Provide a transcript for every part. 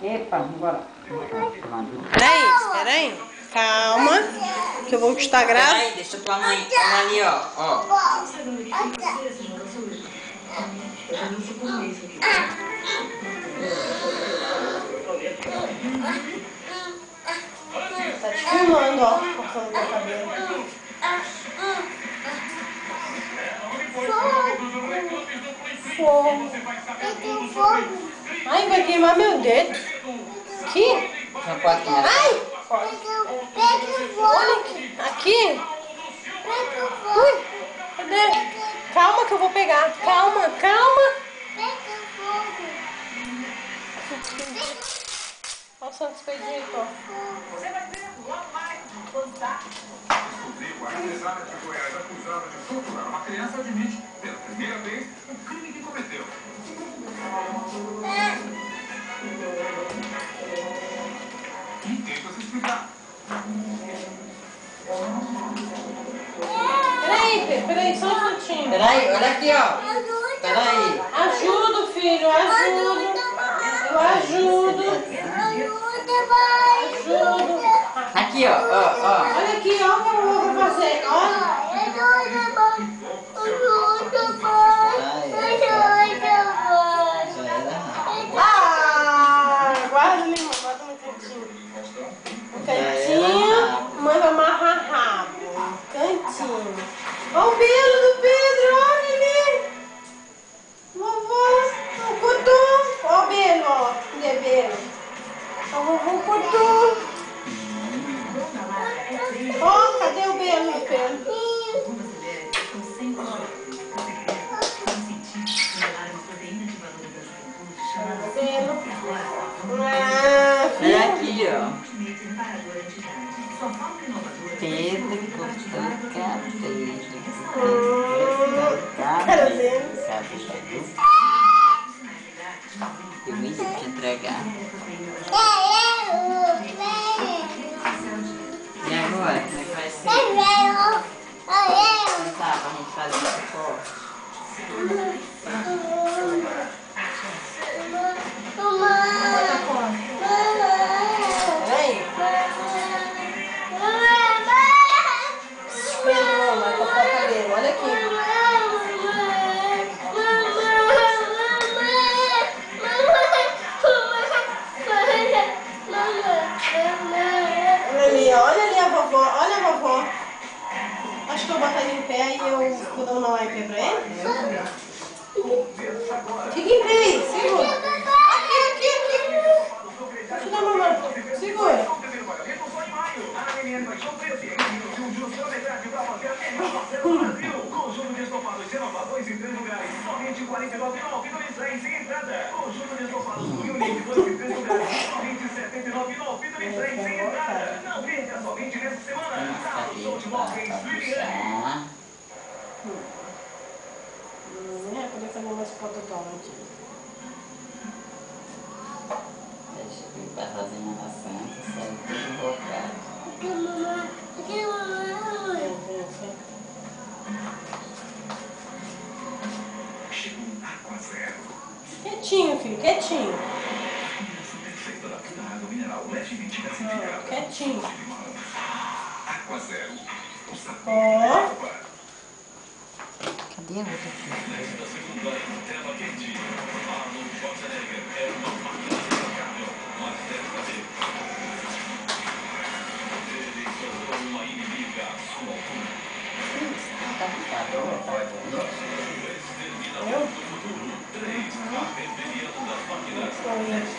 Epa, bora. Peraí. Calma, que eu vou te estar gravando. Peraí, deixa tua mãe. Olha ali, ó. Tá te filmando, ó, cortando teu cabelo. Fogo. Ai, vai queimar meu dedo. Aqui? Já pode começar. Ai! Olha aqui. Aqui? Ui, cadê? Calma que eu vou pegar. Calma. Olha o Santos Expedito, ó. Você vai ver logo mais quando tá. A empresária de Goiás acusada de torturar uma criança admite pela primeira vez o crime que cometeu. E tenta se explicar. Peraí, só um minutinho. Peraí, olha aqui, ó. Peraí. Ajudo, filho, ajudo. Eu ajudo. Aqui, ó. Olha aqui, ó, o que eu vou fazer. Olha. Guarda ali, mãe, bota no cantinho. No cantinho, mãe vai amarrar rabo. Cantinho. Olha o pelo do Pedro, olha ali. Vovô, o Couto. Olha o pelo, ó. Cadê pelo? O vovô Couto. Ó, cadê o pelo do Pedro? Olha aqui, ó. Pedro cortou cabelo. Eu me ia te entregar. E agora, como é que vai ser? Tá, pra gente fazer esse corte. Olha aqui. Olha ali a vovó, olha a vovó. Acho que eu vou botar ele em pé e eu vou dar um nó em pé pra ele. Fica em pé aí, segura. Aqui. Deixa eu dar uma mão. Segura. Conjunto de estofados renovadores em 3 lugares. Somente R$ 49,90 sem entrada. Conjunto de estofados Unique 2 em 3 lugares. Somente R$ 79,90 sem entrada. Não perca somente nessa semana. Tá no show de móveis Liliane. Poder fazer mais fototômetro. Deixa eu ir pra Rosinha na Santa, sai tudo invocado. Quietinho, filho, quietinho. Quietinho. Ó. Cadê a outra filha?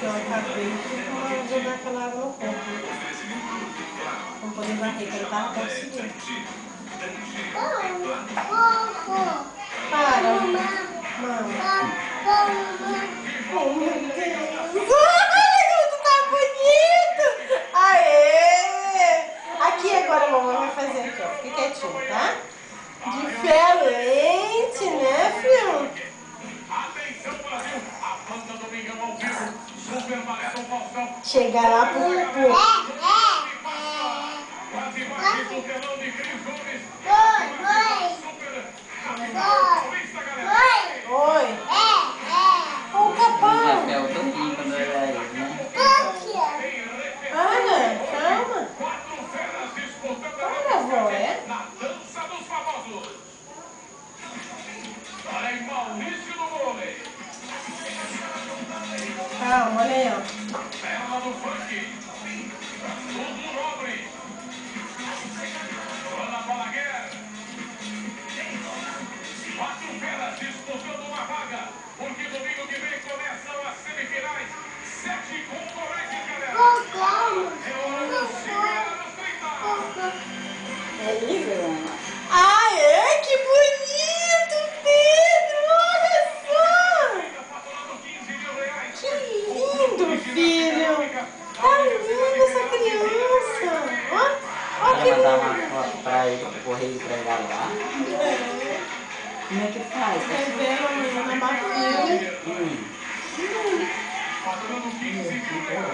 Eu acabei de jogar aquela água no corpo. Não poder varrer, que ele tava conseguindo. Para, mãe. Oh, meu Deus. Ai, tu tá bonito. Aê. Aqui agora a mamãe vai fazer aqui, ó. Fica quietinho, tá? Diferente, né, filho? Chegar lá pro... Oi. Ô, papai. Eu tô aqui quando eu era ele, né? Olha aí, ó. Ela do funk. Tudo nobre. Ana Balaguer. 4 feras disputando uma vaga. Porque domingo que vem começam as semifinais. 7 concorrentes, galera. É hora do Segura nos 30. É lindo, Ana. Ah, é? Que bonito, Pedro! Olha só! Que lindo, filho! Tá linda essa criança! Ó, Quer que mandar uma lindo! foto pra ele pro correio entregar lá? Como é que faz? Tá vendo amanhã na barriga?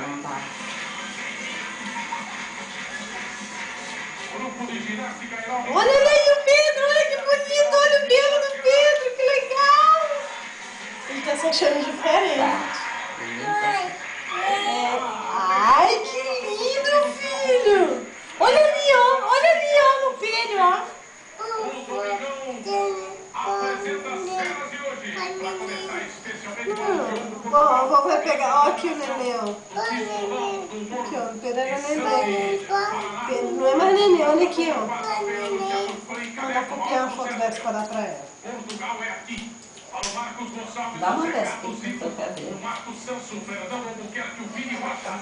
Não tá. Olha aí o Pedro, olha que bonito! Olha o pelo do Pedro, que legal! Ele tá se achando diferente. Ai, que lindo, filho! Olha ali, ó! Olha ali, ó, no Pedro, ó! Ó, vou pegar, ó, aqui o neném, ó. Aqui, ó, o Pedro era neném. Pedro não é mais neném, olha aqui, ó. Vou mandar copiar uma foto dessa pra dar pra ela. Dá uma dessa aqui no seu cabelo.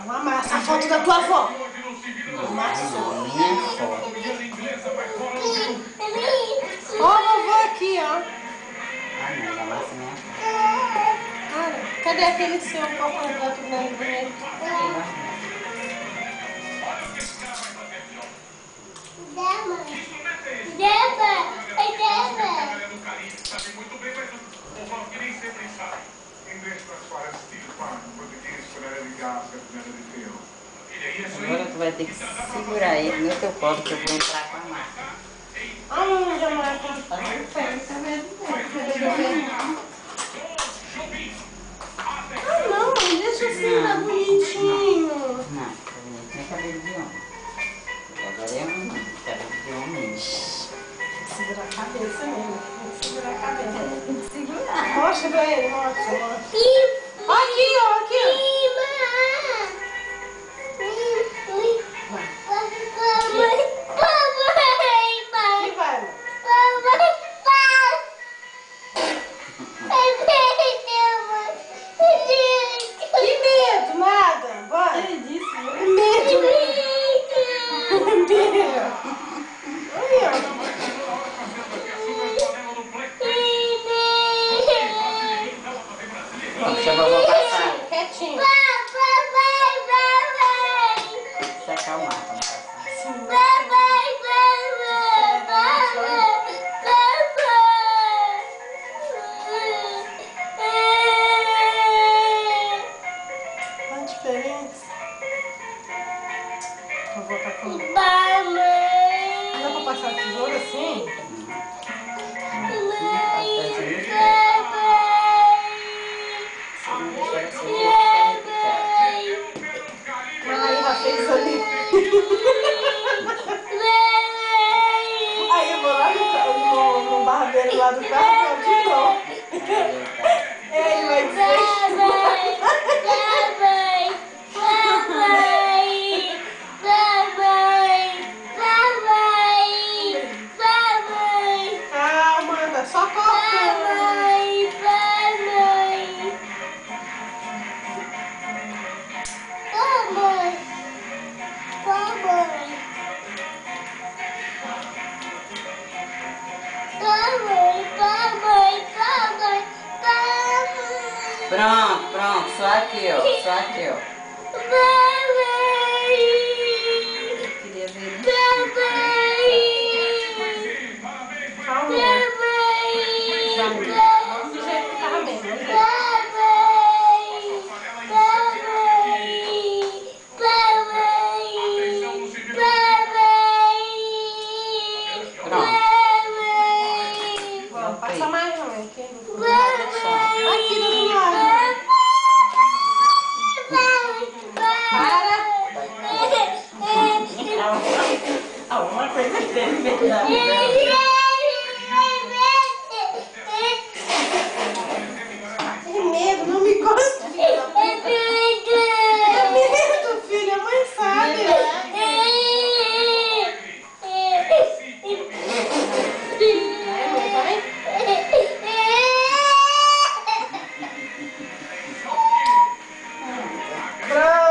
Amassa a foto da tua avó. Não, minha foto. Ó, a vovó aqui, ó. Ah, não, amassa minha foto. Olha, cadê aquele seu copo de outro grande bonito? Agora tu vai ter que segurar ele no teu colo que eu vou entrar com a máscara. Ah, não, já não é pra Ah, não, deixa assim, tá bonitinho. Não, tem cabelo de homem. Agora é um cabelo de homem. Segurar a cabeça mesmo. Segurar a cabeça. Tem que segurar. Mostra pra ele, mostra. Aqui, ó, aqui. Aqui vai, mano. Que medo, nada. Vai. Ele disse, né? Medo. Medo. Aí, ó. Vamos chamar o passar. Quietinho. Se acalmar, vamos passar. Olha a diferença. Eu vou botar com... Dá pra passar a tesoura assim? Aí já fez ali. Aí eu vou lá no barbeiro lá do carro e eu te dou. Ele vai dizer. Ah, Amanda, só cortando. Pronto, só aqui, ó. Só aqui, ó. Queria ver Calma. Vamos do jeito que tava bem, do jeito. Vamos, passa mais, mãe. Aqui do lado. alguma coisa que teve medo da vida. Que medo, não me gosta. Pronto.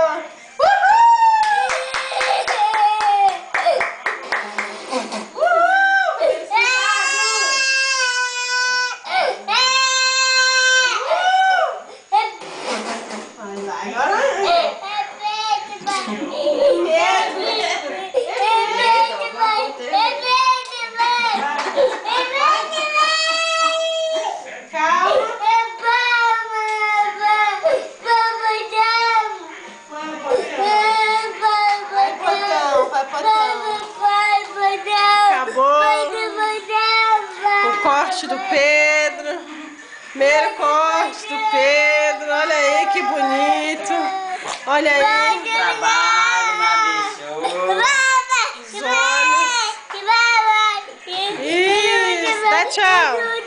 O corte do Pedro. Primeiro corte do Pedro. Olha aí que bonito. Olha aí. Trabalho, Os olhos. Isso, dá tchau.